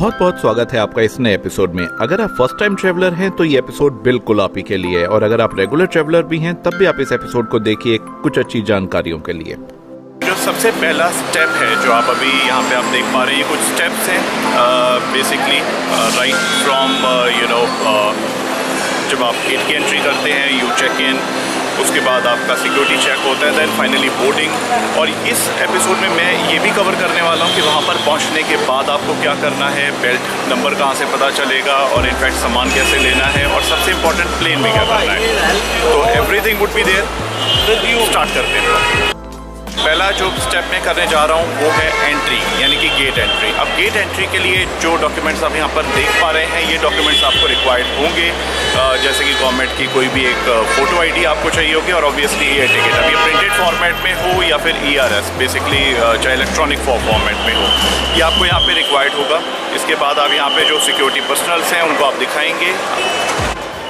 बहुत बहुत स्वागत है आपका इस नए एपिसोड में। अगर आप फर्स्ट टाइम ट्रैवलर हैं तो ये एपिसोड बिल्कुल आप ही के लिए है, और अगर आप रेगुलर ट्रैवलर भी हैं तब भी आप इस एपिसोड को देखिए कुछ अच्छी जानकारियों के लिए। जो सबसे पहला स्टेप है जो आप अभी यहाँ पे आप देख पा रहे हैं, ये कुछ स्टेप्स हैं बेसिकली राइट फ्रॉम जब आप गेट की एंट्री करते हैं, यू चेक इन, उसके बाद आपका सिक्योरिटी चेक होता है, देन फाइनली बोर्डिंग। और इस एपिसोड में मैं ये भी कवर करने वाला हूँ कि वहाँ पर पहुँचने के बाद आपको क्या करना है, बेल्ट नंबर कहाँ से पता चलेगा, और इनफैक्ट सामान कैसे लेना है, और सबसे इम्पोर्टेंट प्लेन में क्या करना है। तो everything would be there. Start करते हैं। पहला जो स्टेप मैं करने जा रहा हूँ वो है एंट्री, यानी कि गेट एंट्री। अब गेट एंट्री के लिए जो डॉक्यूमेंट्स आप यहाँ पर देख पा रहे हैं, ये डॉक्यूमेंट्स आपको रिक्वायर्ड होंगे, जैसे कि गवर्नमेंट की कोई भी एक फ़ोटो आईडी आपको चाहिए होगी, और ऑब्वियसली एयर टिकट। अब ये प्रिंटेड फॉर्मेट में हो या फिर ERS बेसिकली चाहे इलेक्ट्रॉनिक फॉर्मेट में हो, ये आपको यहाँ पे रिक्वायर्ड होगा। इसके बाद आप यहाँ पे जो सिक्योरिटी पर्सनल्स हैं उनको आप दिखाएंगे।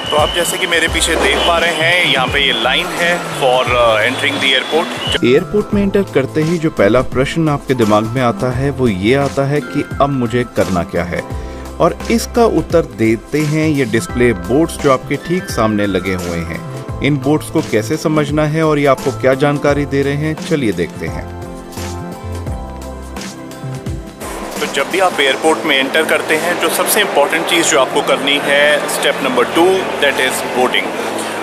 तो आप जैसे कि मेरे पीछे देख पा रहे हैं, यहाँ पे ये लाइन है for entering the airport. Airport में एंटर करते ही जो पहला प्रश्न आपके दिमाग में आता है वो ये आता है कि अब मुझे करना क्या है, और इसका उत्तर देते हैं ये डिस्प्ले बोर्ड्स जो आपके ठीक सामने लगे हुए हैं। इन बोर्ड्स को कैसे समझना है और ये आपको क्या जानकारी दे रहे हैं, चलिए देखते हैं। तो जब भी आप एयरपोर्ट में एंटर करते हैं, जो सबसे इम्पॉर्टेंट चीज़ जो आपको करनी है, step number 2, that is boarding.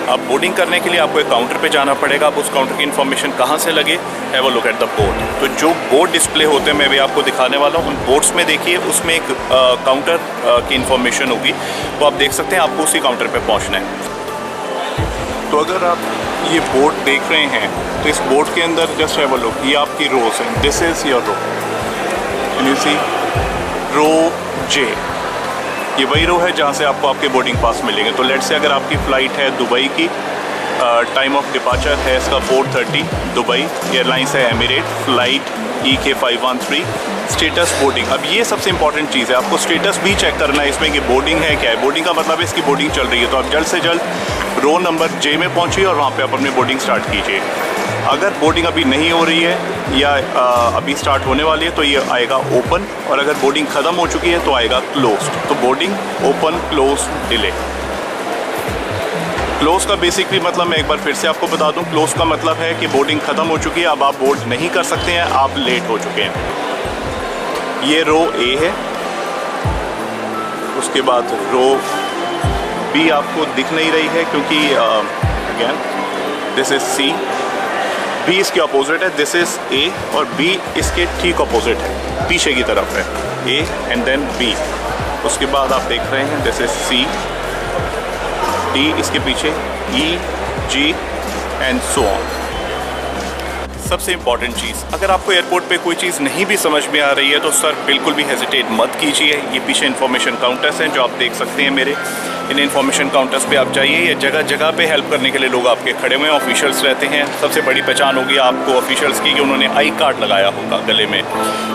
अब बोर्डिंग करने के लिए आपको एक काउंटर पे जाना पड़ेगा। अब उस काउंटर की इन्फॉर्मेशन कहाँ से लगे, have a look at the board. तो जो बोर्ड डिस्प्ले होते हैं मैं भी आपको दिखाने वाला हूँ, उन बोर्ड्स में देखिए, उसमें एक काउंटर की इन्फॉर्मेशन होगी, वो आप देख सकते हैं। आपको उसी काउंटर पर पहुँचना है। तो अगर आप ये बोर्ड देख रहे हैं तो इस बोर्ड के अंदर जस्ट हैव अ लुक, ये आपकी रोज है, this is your row, you see row J। ये वही रो है जहाँ से आपको आपके बोर्डिंग पास मिलेंगे। तो लेट्स से अगर आपकी फ़्लाइट है दुबई की, टाइम ऑफ डिपार्चर है इसका 4:30 दुबई, एयरलाइंस है emirate, flight EK513, status boarding. अब ये सबसे इंपॉर्टेंट चीज़ है, आपको स्टेटस भी चेक करना है इसमें कि बोर्डिंग है क्या है। बोर्डिंग का मतलब है इसकी बोर्डिंग चल रही है। तो आप जल्द से जल्द रो नंबर J में पहुँचिए और वहाँ पर आप अपनी बोर्डिंग स्टार्ट कीजिए। अगर बोर्डिंग अभी नहीं हो रही है या अभी स्टार्ट होने वाली है तो ये आएगा ओपन, और अगर बोर्डिंग ख़त्म हो चुकी है तो आएगा क्लोज्ड। तो boarding, open, close, delay. Close का बेसिकली मतलब मैं एक बार फिर से आपको बता दूं, क्लोज का मतलब है कि बोर्डिंग ख़त्म हो चुकी है, अब आप बोर्ड नहीं कर सकते हैं, आप लेट हो चुके हैं। ये रो A है, उसके बाद रो B आपको दिख नहीं रही है क्योंकि again this is C, B इसके अपोजिट है, दिस इज A, और B इसके ठीक अपोजिट है, पीछे की तरफ है, A एंड देन B। उसके बाद आप देख रहे हैं दिस इज C, D इसके पीछे, E, G and so on. सबसे इम्पॉर्टेंट चीज़, अगर आपको एयरपोर्ट पे कोई चीज़ नहीं भी समझ में आ रही है तो सर बिल्कुल भी हेजिटेट मत कीजिए। ये पीछे इन्फॉर्मेशन काउंटर्स हैं जो आप देख सकते हैं मेरे। इन इन्फॉर्मेशन काउंटर्स पे आप जाइए, ये जगह जगह पे हेल्प करने के लिए लोग आपके खड़े हुए हैं, ऑफिशियल्स रहते हैं। सबसे बड़ी पहचान होगी आपको ऑफिशियल्स की कि उन्होंने आई कार्ड लगाया होगा गले में।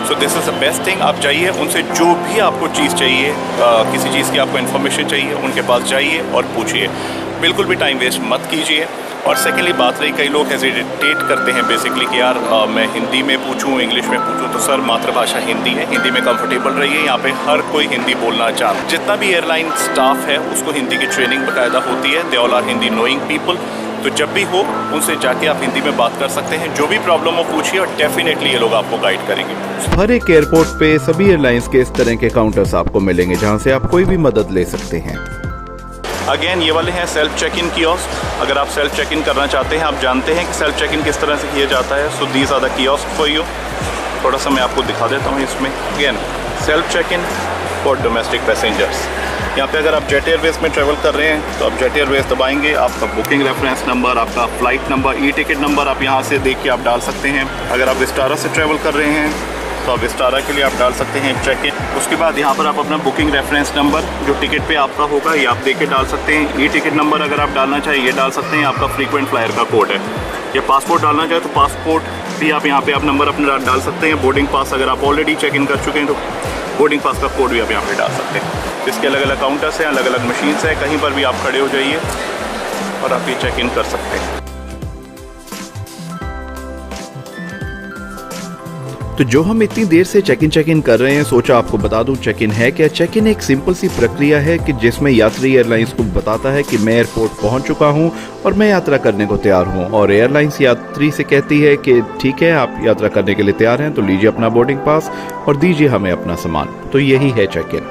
So this is the best thing. आप जाइए, उनसे जो भी आपको चीज़ चाहिए, किसी चीज़ की आपको इन्फॉर्मेशन चाहिए, उनके पास जाइए और पूछिए। बिल्कुल भी टाइम वेस्ट मत कीजिए। और सेकेंडली बात रही, कई लोग हेजिटेट करते हैं बेसिकली कि यार मैं हिंदी में पूछूं, इंग्लिश में पूछूं। तो सर मातृभाषा हिंदी है, हिंदी में कंफर्टेबल रहिए। यहाँ पे हर कोई हिंदी बोलना चाहता, जितना भी एयरलाइन स्टाफ है उसको हिंदी की ट्रेनिंग बाकायदा होती है। They all are Hindi knowing people. तो जब भी हो उनसे जाके आप हिंदी में बात कर सकते हैं, जो भी प्रॉब्लम हो पूछिए, और डेफिनेटली ये लोग आपको गाइड करेंगे। हर एक एयरपोर्ट पे सभी एयरलाइंस के इस तरह के काउंटर्स आपको मिलेंगे जहाँ से आप कोई भी मदद ले सकते हैं। अगेन ये वाले हैं सेल्फ चेक इन कियोस्क। अगर आप सेल्फ चेक इन करना चाहते हैं, आप जानते हैं कि सेल्फ चेक इन किस तरह से किया जाता है। So these are the kiosk for you. थोड़ा सा मैं आपको दिखा देता हूँ इसमें। Again self check in for domestic passengers. यहाँ पे अगर आप जेट एयरवेज में ट्रैवल कर रहे हैं तो आप जेट एयरवेज दबाएंगे, आपका बुकिंग रेफरेंस नंबर, आपका flight number, e ticket number आप यहाँ से देख के आप डाल सकते हैं। अगर आप विस्टारा से ट्रैवल कर रहे हैं तो आप विस्टारा के लिए आप डाल सकते हैं चेक इन। उसके बाद यहाँ पर आप अपना बुकिंग रेफरेंस नंबर जो टिकट पे आपका होगा ये आप देके डाल सकते हैं। ई टिकट नंबर अगर आप डालना चाहें ये डाल सकते हैं। आपका फ्रीक्वेंट फ्लायर का कोड है। या पासपोर्ट डालना चाहे तो पासपोर्ट भी आप यहाँ पे आप नंबर अपना डाल सकते हैं। बोर्डिंग पास अगर आप ऑलरेडी चेक इन कर चुके हैं तो बोर्डिंग पास का कोड भी आप यहाँ पे डाल सकते हैं। इसके अलग अलग काउंटर्स हैं, अलग अलग मशीन्स हैं, कहीं पर भी आप खड़े हो जाइए और आप ये चेक इन कर सकते हैं। तो जो हम इतनी देर से चेक इन कर रहे हैं, सोचा आपको बता दूं चेक इन है क्या। चेक इन एक सिंपल सी प्रक्रिया है कि जिसमें यात्री एयरलाइंस को बताता है कि मैं एयरपोर्ट पहुंच चुका हूं और मैं यात्रा करने को तैयार हूं, और एयरलाइंस यात्री से कहती है कि ठीक है, आप यात्रा करने के लिए तैयार हैं तो लीजिए अपना बोर्डिंग पास और दीजिए हमें अपना सामान। तो यही है check in.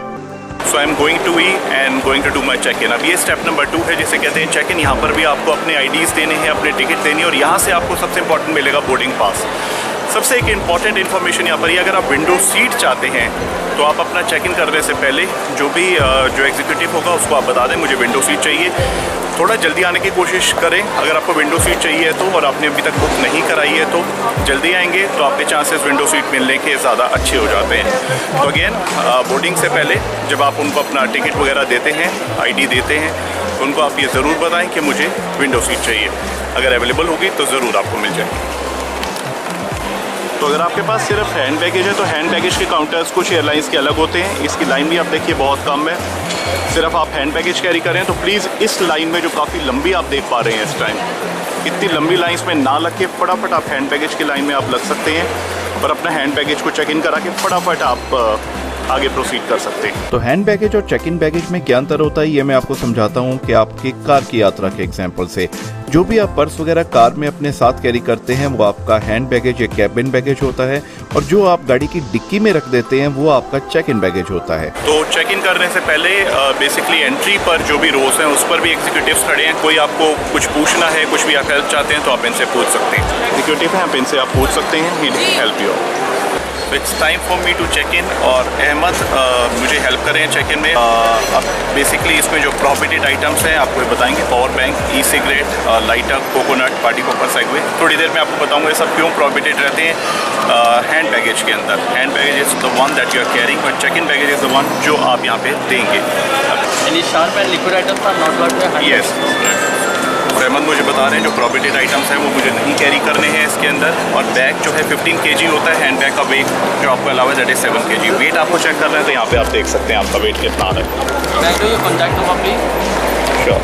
So I am going to E and going to do my check in. अब ये स्टेप नंबर 2 है जिसे कहते हैं चेक इन। यहाँ पर भी आपको अपने आईडीज़ देने हैं, अपने टिकट देनी है, और यहाँ से आपको सबसे इंपॉर्टेंट मिलेगा बोर्डिंग पास। सबसे एक इंपॉर्टेंट इन्फॉर्मेशन यहाँ पर ये, अगर आप विंडो सीट चाहते हैं तो आप अपना चेक इन करने से पहले जो एग्जीक्यूटिव होगा उसको आप बता दें मुझे विंडो सीट चाहिए। थोड़ा जल्दी आने की कोशिश करें। अगर आपको विंडो सीट चाहिए तो, और आपने अभी तक बुक नहीं कराई है तो जल्दी आएंगे तो आपके चांसेस विंडो सीट मिलने के ज़्यादा अच्छे हो जाते हैं। तो अगेन बोर्डिंग से पहले जब आप उनको अपना टिकट वगैरह देते हैं, आईडी देते हैं, तो उनको आप ये ज़रूर बताएं कि मुझे विंडो सीट चाहिए। अगर अवेलेबल होगी तो ज़रूर आपको मिल जाए। तो अगर आपके पास सिर्फ हैंड बैगेज है तो हैंड बैगेज के काउंटर्स कुछ एयरलाइंस के अलग होते हैं। इसकी लाइन भी आप देखिए बहुत कम है। सिर्फ आप हैंड बैगेज कैरी करें तो प्लीज़ इस लाइन में जो काफ़ी लंबी आप देख पा रहे हैं इस टाइम, इतनी लंबी लाइंस में ना लग के फटाफट आप हैंड बैगेज की लाइन में आप लग सकते हैं और अपना हैंड बैगेज को चेक इन करा के फटाफट आप आगे प्रोसीड कर सकते हैं। तो हैंड बैगेज और चेक इन बैगेज में क्या अंतर होता है ये मैं आपको समझाता हूँ कि आपकी कार की यात्रा के एग्जाम्पल से। जो भी आप पर्स वगैरह कार में अपने साथ कैरी करते हैं वो आपका हैंड बैगेज या कैबिन बैगेज होता है, और जो आप गाड़ी की डिक्की में रख देते हैं वो आपका चेक इन बैगेज होता है। तो चेक इन करने से पहले बेसिकली एंट्री पर जो भी रोज हैं उस पर भी एग्जीक्यूटिव्स खड़े हैं। कोई आपको कुछ पूछना है, कुछ भी आप हेल्प चाहते हैं तो आप इनसे पूछ सकते हैं। एग्जीक्यूटिव हैं, आप इनसे आप पूछ सकते हैं, he help you. It's time for me to check in, और अहमद मुझे हेल्प करें चेक इन में। अब बेसिकली इसमें जो प्रोहिबिटेड आइटम्स हैं आपको ये बताएंगे, power bank, e cigarette, lighter, coconut, party popper, Segway. थोड़ी देर में आपको बताऊंगा ये सब क्यों प्रोहिबिटेड रहते हैं हैंड बैगेज के अंदर। Hand baggage is the one that you are carrying, but check in baggage is the one जो आप यहाँ पे देंगे। Sharp and liquid items are not allowed. Yes, Ahmad मुझे बता रहे हैं जो प्रोहिबिटेड आइटम्स हैं वो मुझे नहीं कैरी करने हैं इसके अंदर। और बैग जो है 15 kg होता है। हैंड बैग का वेट जो आपको अलावा दैट इज 7 kg। वेट आपको चेक करना है तो यहाँ पे आप देख सकते हैं आपका वेट कितना है। Contact number please. Sure.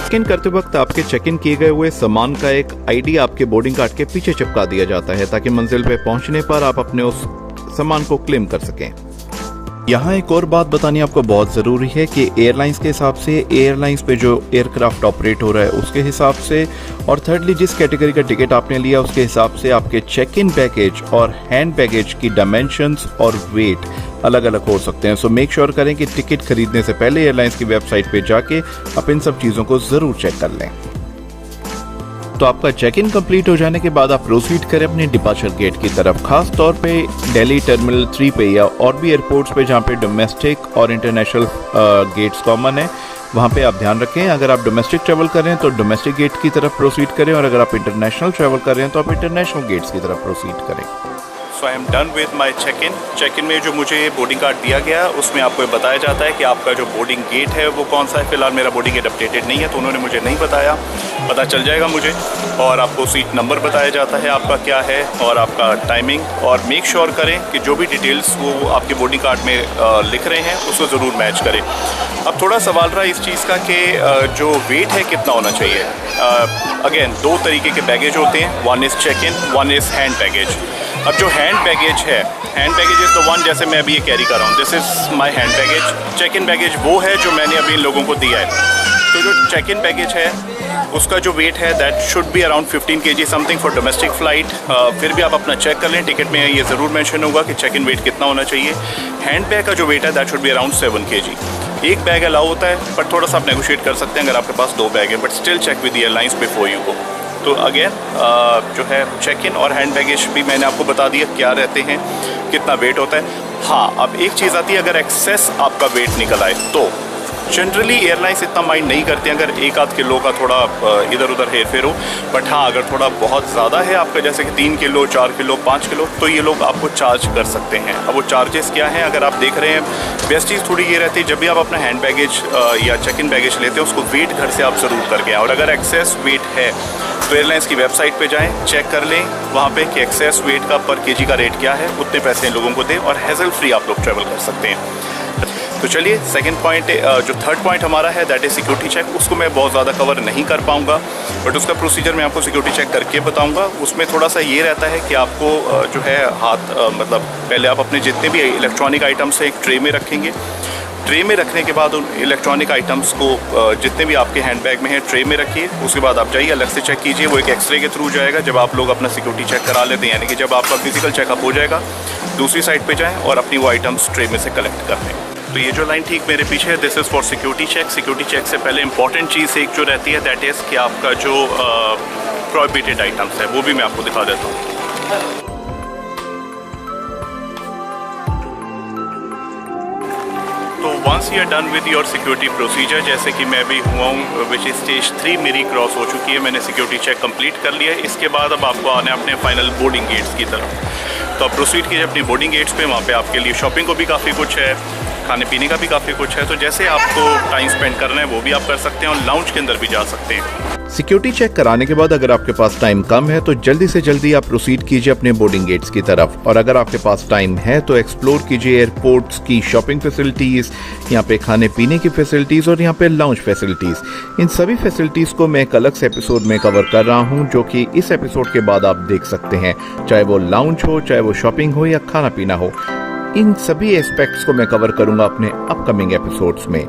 Check in करते वक्त आपके चेक इन किए गए हुए सामान का एक आईडी आपके बोर्डिंग कार्ड के पीछे चिपका दिया जाता है ताकि मंजिल पे पहुंचने पर आप अपने उस सामान को क्लेम कर सकें। यहाँ एक और बात बतानी आपको बहुत ज़रूरी है कि एयरलाइंस के हिसाब से, एयरलाइंस पे जो एयरक्राफ्ट ऑपरेट हो रहा है उसके हिसाब से, और थर्डली जिस कैटेगरी का टिकट आपने लिया उसके हिसाब से आपके चेक इन बैगेज और हैंड बैगेज की डायमेंशंस और वेट अलग अलग हो सकते हैं। सो मेक श्योर करें कि टिकट खरीदने से पहले एयरलाइंस की वेबसाइट पे जाके आप इन सब चीज़ों को ज़रूर चेक कर लें। तो आपका चेक इन कंप्लीट हो जाने के बाद आप प्रोसीड करें अपने डिपार्चर गेट की तरफ। खास तौर पे दिल्ली टर्मिनल 3 पे या और भी एयरपोर्ट्स पे जहाँ पे डोमेस्टिक और इंटरनेशनल गेट्स कॉमन है वहाँ पे आप ध्यान रखें। अगर आप डोमेस्टिक ट्रैवल कर रहे हैं तो डोमेस्टिक गेट की तरफ प्रोसीड करें, और अगर आप इंटरनेशनल ट्रैवल कर रहे हैं तो आप इंटरनेशनल गेट्स की तरफ प्रोसीड करें। So I am done with my check in. Check in में जो मुझे बोर्डिंग कार्ड दिया गया उसमें आपको बताया जाता है कि आपका जो बोर्डिंग गेट है वो कौन सा है। फिलहाल मेरा बोर्डिंग गेट अपडेटेड नहीं है तो उन्होंने मुझे नहीं बताया, पता चल जाएगा मुझे। और आपको सीट नंबर बताया जाता है आपका क्या है और आपका टाइमिंग। और मेक श्योर करें कि जो भी डिटेल्स वो आपके बोर्डिंग कार्ड में लिख रहे हैं उसको ज़रूर मैच करें। अब थोड़ा सवाल रहा इस चीज़ का कि जो वेट है कितना होना चाहिए। अगेन 2 तरीके के बैगेज होते हैं, one is check in, one is hand baggage. अब जो हैंड बैगेज है, hand baggage is the one, जैसे मैं अभी ये कैरी कर रहा हूँ, this is my hand baggage. Check in baggage वो है जो मैंने अभी इन लोगों को दिया है। तो जो चेक इन बैगेज है उसका जो वेट है that should be around 15 kg something for domestic flight. फिर भी आप अपना चेक कर लें, टिकट में ये ज़रूर मेंशन होगा कि चेक इन वेट कितना होना चाहिए। हैंड बैग का जो वेट है that should be around 7 kg। एक बैग अलाउ होता है पर थोड़ा सा आप नेगोशिएट कर सकते हैं अगर आपके पास 2 बैग है, but still check with the airlines before you go. तो अगेन जो है चेक इन और हैंड बैगेज भी मैंने आपको बता दिया क्या रहते हैं, कितना वेट होता है। हाँ, अब एक चीज़ आती है, अगर एक्सेस आपका वेट निकल आए तो जनरली एयरलाइंस इतना माइंड नहीं करते अगर 1-8 किलो का थोड़ा इधर उधर हेर फेर हो। बट हाँ, अगर थोड़ा बहुत ज़्यादा है आपका, जैसे कि 3 किलो, 4 किलो, 5 किलो, तो ये लोग आपको चार्ज कर सकते हैं। अब वो चार्जेस क्या हैं अगर आप देख रहे हैं, बेस्ट चीज़ थोड़ी ये रहती है जब भी आप अपना हैंड बैगेज या चेक इन बैगेज लेते हैं उसको वेट घर से आप ज़रूर करके आएँ। और अगर एक्सेस वेट है तो एयरलाइंस की वेबसाइट पे जाएं, चेक कर लें वहाँ पे कि एक्सेस वेट का पर केजी का रेट क्या है, उतने पैसे इन लोगों को दें और हैसल फ्री आप लोग ट्रैवल कर सकते हैं। तो चलिए सेकंड पॉइंट, जो थर्ड पॉइंट हमारा है दैट इज़ सिक्योरिटी चेक। उसको मैं बहुत ज़्यादा कवर नहीं कर पाऊँगा, बट उसका प्रोसीजर मैं आपको सिक्योरिटी चेक करके बताऊँगा। उसमें थोड़ा सा ये रहता है कि आपको जो है हाथ मतलब पहले आप अपने जितने भी इलेक्ट्रॉनिक आइटम्स है एक ट्रे में रखेंगे। ट्रे में रखने के बाद उन इलेक्ट्रॉनिक आइटम्स को जितने भी आपके हैंडबैग में है ट्रे में रखिए। उसके बाद आप जाइए अलग से चेक कीजिए, वो एक एक्सरे के थ्रू जाएगा। जब आप लोग अपना सिक्योरिटी चेक करा लेते हैं, यानी कि जब आपका फिजिकल चेकअप हो जाएगा, दूसरी साइड पे जाएं और अपनी वो आइटम्स ट्रे में से कलेक्ट कर लें। तो ये जो लाइन ठीक मेरे पीछे है, this is for security check. Security check से पहले इंपॉर्टेंट चीज़ एक जो रहती है दैट इज़ कि आपका जो प्रोहिबिटेड आइटम्स है वो भी मैं आपको दिखा देता हूँ। तो once you are done with your security procedure, जैसे कि मैं भी हुआ हूँ, विच इज स्टेज 3 मेरी क्रॉस हो चुकी है, मैंने सिक्योरिटी चेक कंप्लीट कर लिया है। इसके बाद अब आपको आना है अपने फाइनल बोर्डिंग गेट्स की तरफ। तो आप प्रोसीड कीजिए अपनी बोर्डिंग गेट्स पे। वहाँ पे आपके लिए शॉपिंग को भी काफ़ी कुछ है, खाने पीने का भी काफ़ी कुछ है। तो जैसे आपको टाइम स्पेंड करना है वो भी आप कर सकते हैं और लाउंज के अंदर भी जा सकते हैं। सिक्योरिटी चेक कराने के बाद अगर आपके पास टाइम कम है तो जल्दी से जल्दी आप प्रोसीड कीजिए अपने बोर्डिंग गेट्स की तरफ। और अगर आपके पास टाइम है तो एक्सप्लोर कीजिए एयरपोर्ट्स की शॉपिंग फैसिलिटीज, यहाँ पे खाने पीने की फैसिलिटीज और यहाँ पे लाउंज फैसिलिटीज। इन सभी फैसिलिटीज को मैं एक अलग से एपिसोड में कवर कर रहा हूँ, जो कि इस एपिसोड के बाद आप देख सकते हैं। चाहे वो लाउंज हो, चाहे वो शॉपिंग हो या खाना पीना हो, इन सभी एस्पेक्ट्स को मैं कवर करूंगा अपने अपकमिंग एपिसोड्स में।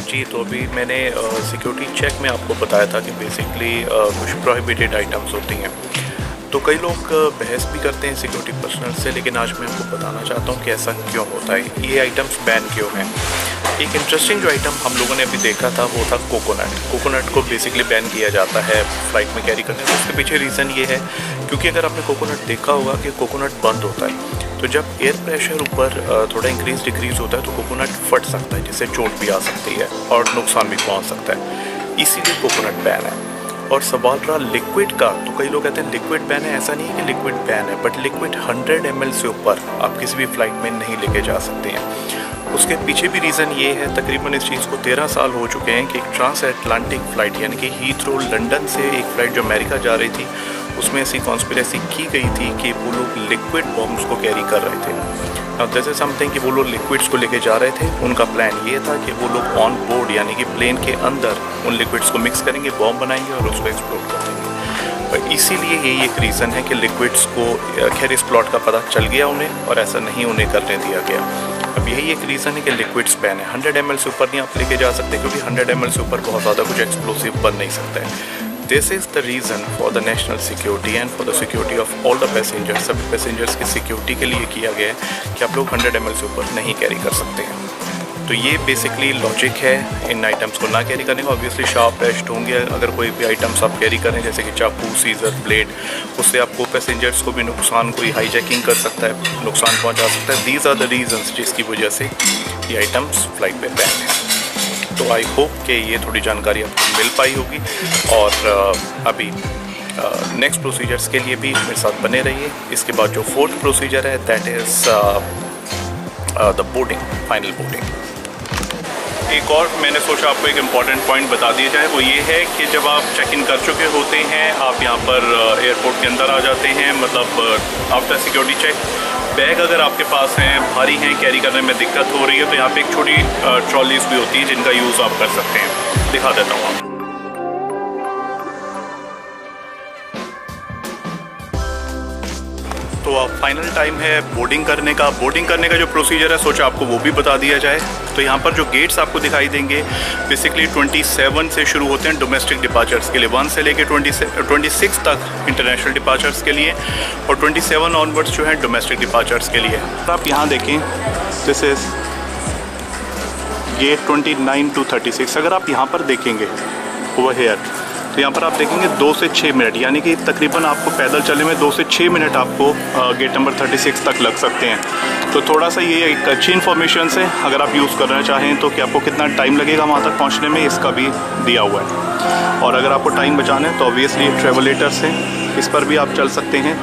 जी, तो अभी मैंने सिक्योरिटी चेक में आपको बताया था कि बेसिकली कुछ प्रोहिबिटेड आइटम्स होती हैं। तो कई लोग बहस भी करते हैं सिक्योरिटी पर्सनल से, लेकिन आज मैं आपको बताना चाहता हूँ कि ऐसा क्यों होता है, ये आइटम्स बैन क्यों हैं। एक इंटरेस्टिंग जो आइटम हम लोगों ने अभी देखा था वो था कोकोनट। कोकोनट को बेसिकली बैन किया जाता है फ्लाइट में कैरी करने से। उसके पीछे रीज़न ये है क्योंकि अगर आपने कोकोनट देखा होगा कि कोकोनट बंद होता है, तो जब एयर प्रेशर ऊपर थोड़ा इंक्रीज डिक्रीज होता है तो कोकोनट फट सकता है, जिससे चोट भी आ सकती है और नुकसान भी पहुंच सकता है। इसीलिए कोकोनट बैन है। और सवाल रहा लिक्विड का, तो कई लोग कहते हैं लिक्विड बैन है। ऐसा नहीं है कि लिक्विड बैन है, बट लिक्विड 100 ml से ऊपर आप किसी भी फ्लाइट में नहीं लेके जा सकते हैं। उसके पीछे भी रीज़न ये है, तकरीबन इस चीज़ को 13 साल हो चुके हैं कि एक ट्रांस अटलांटिक फ़्लाइट यानी कि हीथ्रो लंदन से एक फ़्लाइट जो अमेरिका जा रही थी, उसमें ऐसी कॉन्स्पिरेसी की गई थी कि वो लोग लिक्विड बॉम्ब्स को कैरी कर रहे थे। अब दिस इज समथिंग कि वो लोग लिक्विड्स को लेके जा रहे थे। उनका प्लान ये था कि वो लोग ऑन बोर्ड यानी कि प्लेन के अंदर उन लिक्विड्स को मिक्स करेंगे, बॉम्ब बनाएंगे और उसको एक्सप्लोड कर देंगे। और इसीलिए यही एक रीज़न है कि लिक्विड्स को, खैर इस प्लॉट का पता चल गया उन्हें और ऐसा नहीं उन्हें करने दिया गया। अब यही एक रीज़न है कि लिक्विड्स बैन है। 100 ml से ऊपर नहीं आप लेके जा सकते, क्योंकि 100 ml से ऊपर बहुत ज़्यादा कुछ एक्सप्लोसिव बन नहीं सकता है। This is the reason for the national security and for the security of all the passengers. सभी पैसेंजर्स की सिक्योरिटी के लिए किया गया है कि आप लोग 100 ml से ऊपर नहीं कैरी कर सकते हैं। तो ये बेसिकली लॉजिक है इन आइटम्स को ना कैरी करने का। ऑब्वियसली शार्प एज्ड होंगे अगर कोई भी आइटम्स आप कैरी करें, जैसे कि चाकू, सीजर, ब्लेड, उससे आपको पैसेंजर्स को भी नुकसान, कोई हाईजैकिंग कर सकता है, नुकसान पहुंचा सकता है। दीज आर द रीजंस जिसकी वजह से ये आइटम्स फ्लाइट पे बैन है। तो आई होप कि ये थोड़ी जानकारी आपको मिल पाई होगी। और अभी नेक्स्ट प्रोसीजर्स के लिए भी मेरे साथ बने रहिए। इसके बाद जो 4th प्रोसीजर है that is the boarding, final boarding. एक और मैंने सोचा आपको एक इम्पॉर्टेंट पॉइंट बता दिया जाए, वो ये है कि जब आप चेक इन कर चुके होते हैं, आप यहाँ पर एयरपोर्ट के अंदर आ जाते हैं, मतलब आफ्टर सिक्योरिटी चेक, बैग अगर आपके पास हैं, भारी हैं, कैरी करने में दिक्कत हो रही है, तो यहाँ पे एक छोटी ट्रॉलीज भी होती है जिनका यूज़ आप कर सकते हैं। दिखा देता हूँ आपको। तो अब फाइनल टाइम है बोर्डिंग करने का। बोर्डिंग करने का जो प्रोसीजर है सोचा आपको वो भी बता दिया जाए। तो यहाँ पर जो गेट्स आपको दिखाई देंगे बेसिकली 27 से शुरू होते हैं डोमेस्टिक डिपार्चर्स के लिए, 1 से लेके 26 तक इंटरनेशनल डिपार्चर्स के लिए, और 27 ऑनवर्ड्स जो है डोमेस्टिक डिपार्चर्स के लिए। तो आप यहाँ देखें, दिस इज़ गेट 29 to 36। अगर आप यहाँ पर देखेंगे ओवर हेयर, तो यहाँ पर आप देखेंगे 2 से 6 मिनट, यानी कि तकरीबन आपको पैदल चलने में 2 से 6 मिनट आपको गेट नंबर 36 तक लग सकते हैं। तो थोड़ा सा ये एक अच्छी इन्फॉर्मेशन है, अगर आप यूज़ करना चाहें तो कि आपको कितना टाइम लगेगा वहाँ तक पहुँचने में, इसका भी दिया हुआ है। और अगर आपको टाइम बचाना है तो ऑब्वियसली ट्रेवलेटर्स हैं, इस पर भी आप चल सकते हैं।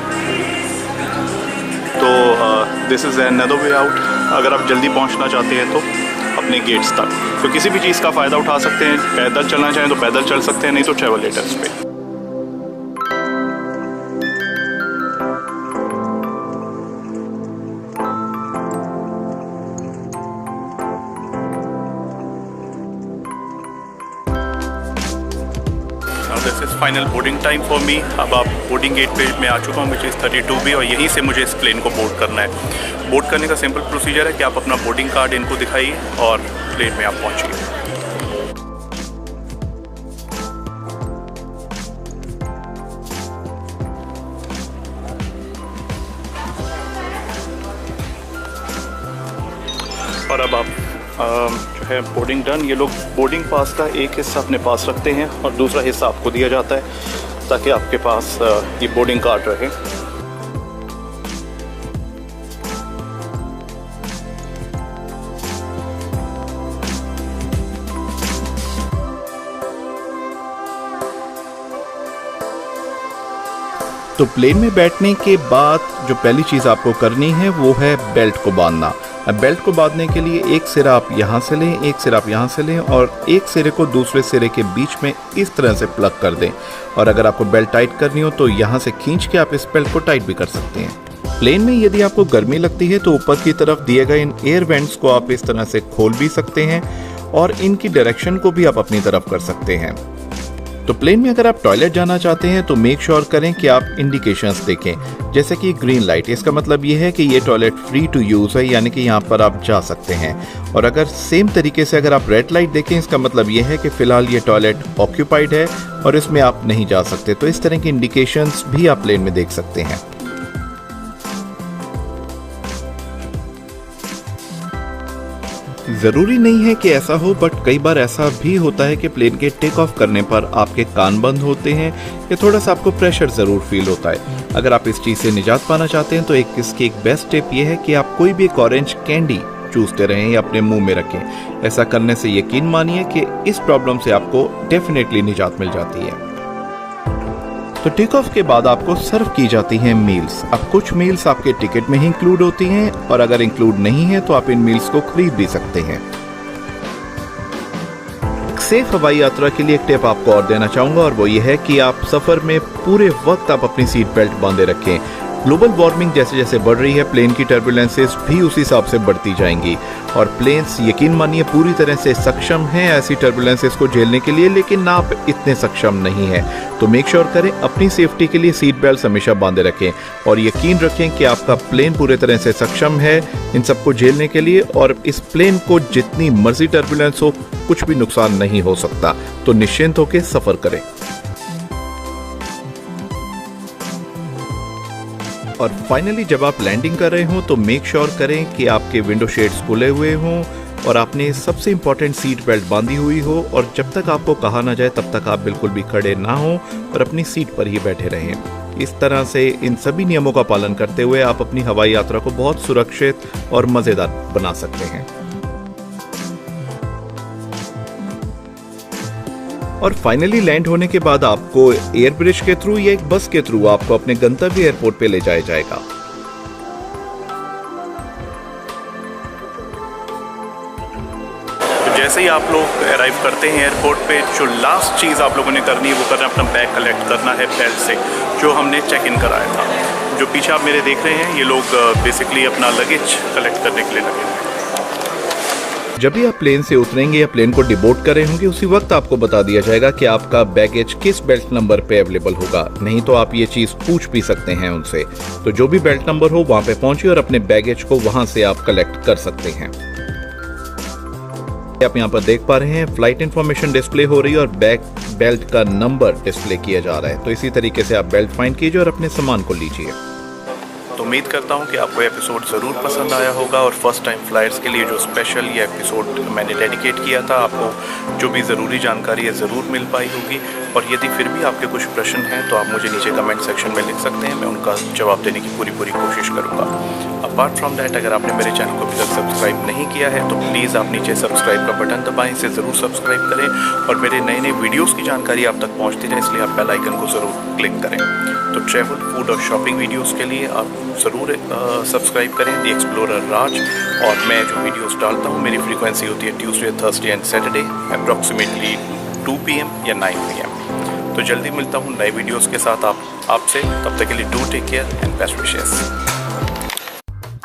तो this is another way out अगर आप जल्दी पहुँचना चाहते हैं तो अपने गेट्स तक। तो किसी भी चीज़ का फ़ायदा उठा सकते हैं, पैदल चलना चाहें तो पैदल चल सकते हैं, नहीं तो ट्रेवलेटर्स पे। फाइनल बोर्डिंग टाइम फॉर मी। अब आप बोर्डिंग गेट पे मैं आ चुका हूँ, विच इज़ 32B, और यहीं से मुझे इस प्लेन को बोर्ड करना है। बोर्ड करने का सिंपल प्रोसीजर है कि आप अपना बोर्डिंग कार्ड इनको दिखाइए और प्लेन में आप पहुँचिए। और अब आप जो है बोर्डिंग डन। ये लोग बोर्डिंग पास का एक हिस्सा अपने पास रखते हैं और दूसरा हिस्सा आपको दिया जाता है ताकि आपके पास ये बोर्डिंग कार्ड रहे। तो प्लेन में बैठने के बाद जो पहली चीज़ आपको करनी है वो है बेल्ट को बांधना। अब बेल्ट को बांधने के लिए एक सिरा आप यहाँ से लें, एक सिरा आप यहाँ से लें और एक सिरे को दूसरे सिरे के बीच में इस तरह से प्लग कर दें। और अगर आपको बेल्ट टाइट करनी हो तो यहाँ से खींच के आप इस बेल्ट को टाइट भी कर सकते हैं। प्लेन में यदि आपको गर्मी लगती है तो ऊपर की तरफ दिए गए इन एयर वेंट्स को आप इस तरह से खोल भी सकते हैं और इनकी डायरेक्शन को भी आप अपनी तरफ कर सकते हैं। तो प्लेन में अगर आप टॉयलेट जाना चाहते हैं तो मेक श्योर करें कि आप इंडिकेशंस देखें, जैसे कि ग्रीन लाइट। इसका मतलब ये है कि ये टॉयलेट फ्री टू यूज है, यानी कि यहाँ पर आप जा सकते हैं। और अगर सेम तरीके से अगर आप रेड लाइट देखें, इसका मतलब ये है कि फिलहाल ये टॉयलेट ऑक्यूपाइड है और इसमें आप नहीं जा सकते। तो इस तरह की इंडिकेशंस भी आप प्लेन में देख सकते हैं। जरूरी नहीं है कि ऐसा हो, बट कई बार ऐसा भी होता है कि प्लेन के टेक ऑफ करने पर आपके कान बंद होते हैं या थोड़ा सा आपको प्रेशर जरूर फील होता है। अगर आप इस चीज से निजात पाना चाहते हैं तो इसकी एक बेस्ट टिप ये है कि आप कोई भी एक ऑरेंज कैंडी चूसते रहें या अपने मुंह में रखें। ऐसा करने से यकीन मानिए कि इस प्रॉब्लम से आपको डेफिनेटली निजात मिल जाती है। तो टेक ऑफ के बाद आपको सर्व की जाती हैं मील्स। अब कुछ मील्स आपके टिकट में ही इंक्लूड होती हैं और अगर इंक्लूड नहीं है तो आप इन मील्स को खरीद भी सकते हैं। सेफ हवाई यात्रा के लिए एक टिप आपको और देना चाहूंगा और वो ये है कि आप सफर में पूरे वक्त आप अपनी सीट बेल्ट बांधे रखें। ग्लोबल वार्मिंग जैसे जैसे बढ़ रही है, प्लेन की टर्बुलेंसेस भी उसी हिसाब से बढ़ती जाएंगी और प्लेन्स यकीन मानिए पूरी तरह से सक्षम हैं ऐसी टर्बुलेंसेस को झेलने के लिए, लेकिन आप इतने सक्षम नहीं हैं। तो मेक श्योर करें अपनी सेफ्टी के लिए सीट बेल्ट हमेशा बांधे रखें और यकीन रखें कि आपका प्लेन पूरे तरह से सक्षम है इन सबको झेलने के लिए और इस प्लेन को जितनी मर्जी टर्बुलेंस हो कुछ भी नुकसान नहीं हो सकता। तो निश्चिंत होकर सफर करें। और फाइनली जब आप लैंडिंग कर रहे हो तो मेक श्योर करें कि आपके विंडो शेड्स खुले हुए हों और आपने सबसे इंपॉर्टेंट सीट बेल्ट बांधी हुई हो और जब तक आपको कहा ना जाए तब तक आप बिल्कुल भी खड़े ना हो और अपनी सीट पर ही बैठे रहें। इस तरह से इन सभी नियमों का पालन करते हुए आप अपनी हवाई यात्रा को बहुत सुरक्षित और मजेदार बना सकते हैं। और फाइनली लैंड होने के बाद आपको एयर ब्रिज के थ्रू या एक बस के थ्रू आपको अपने गंतव्य एयरपोर्ट पे ले जाया जाएगा। जैसे ही आप लोग अराइव करते हैं एयरपोर्ट पे, जो लास्ट चीज़ आप लोगों ने करनी है वो करना अपना बैग कलेक्ट करना है बेल्ट से, जो हमने चेक इन कराया था। जो पीछे आप मेरे देख रहे हैं ये लोग बेसिकली अपना लगेज कलेक्ट करने के लिए लगे हैं। जब भी आप प्लेन से उतरेंगे या प्लेन को डिबोर्ड कर रहे होंगे उसी वक्त आपको बता दिया जाएगा कि आपका बैगेज किस बेल्ट नंबर पे अवेलेबल होगा। नहीं तो आप ये चीज पूछ भी सकते हैं उनसे। तो जो भी बेल्ट नंबर हो वहां पे पहुंचिए और अपने बैगेज को वहां से आप कलेक्ट कर सकते हैं। आप यहाँ पर देख पा रहे हैं फ्लाइट इंफॉर्मेशन डिस्प्ले हो रही है और बेल्ट का नंबर डिस्प्ले किया जा रहा है। तो इसी तरीके से आप बेल्ट फाइंड कीजिए और अपने सामान को लीजिए। तो उम्मीद करता हूँ कि आपको एपिसोड ज़रूर पसंद आया होगा और फर्स्ट टाइम फ्लायर्स के लिए जो स्पेशल ये एपिसोड मैंने डेडिकेट किया था, आपको जो भी ज़रूरी जानकारी है ज़रूर मिल पाई होगी। और यदि फिर भी आपके कुछ प्रश्न हैं तो आप मुझे नीचे कमेंट सेक्शन में लिख सकते हैं, मैं उनका जवाब देने की पूरी कोशिश करूँगा। अपार्ट फ्रॉम दैट, अगर आपने मेरे चैनल को अभी तक सब्सक्राइब नहीं किया है तो प्लीज़ आप नीचे सब्सक्राइब का बटन दबाएं, इसे ज़रूर सब्सक्राइब करें और मेरे नए नए वीडियोज़ की जानकारी आप तक पहुँचती रहे, इसलिए आप बेल आइकन को ज़रूर क्लिक करें। तो ट्रैवल, फूड और शॉपिंग वीडियोस के लिए आप ज़रूर सब्सक्राइब करें द एक्सप्लोरर राज। और मैं जो वीडियोस डालता हूँ मेरी फ्रीक्वेंसी होती है Tuesday, Thursday and Saturday approximately 2 PM या 9 PM। तो जल्दी मिलता हूँ नए वीडियोस के साथ आपसे। तब तक के लिए do take care and best wishes.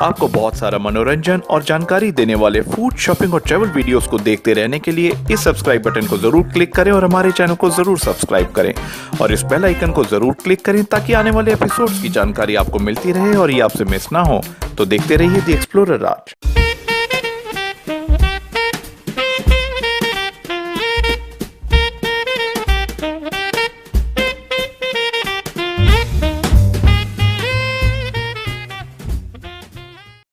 आपको बहुत सारा मनोरंजन और जानकारी देने वाले फूड, शॉपिंग और ट्रैवल वीडियोस को देखते रहने के लिए इस सब्सक्राइब बटन को जरूर क्लिक करें और हमारे चैनल को जरूर सब्सक्राइब करें और इस बेल आइकन को जरूर क्लिक करें ताकि आने वाले एपिसोड्स की जानकारी आपको मिलती रहे और ये आपसे मिस ना हो। तो देखते रहिए द एक्सप्लोरर राज।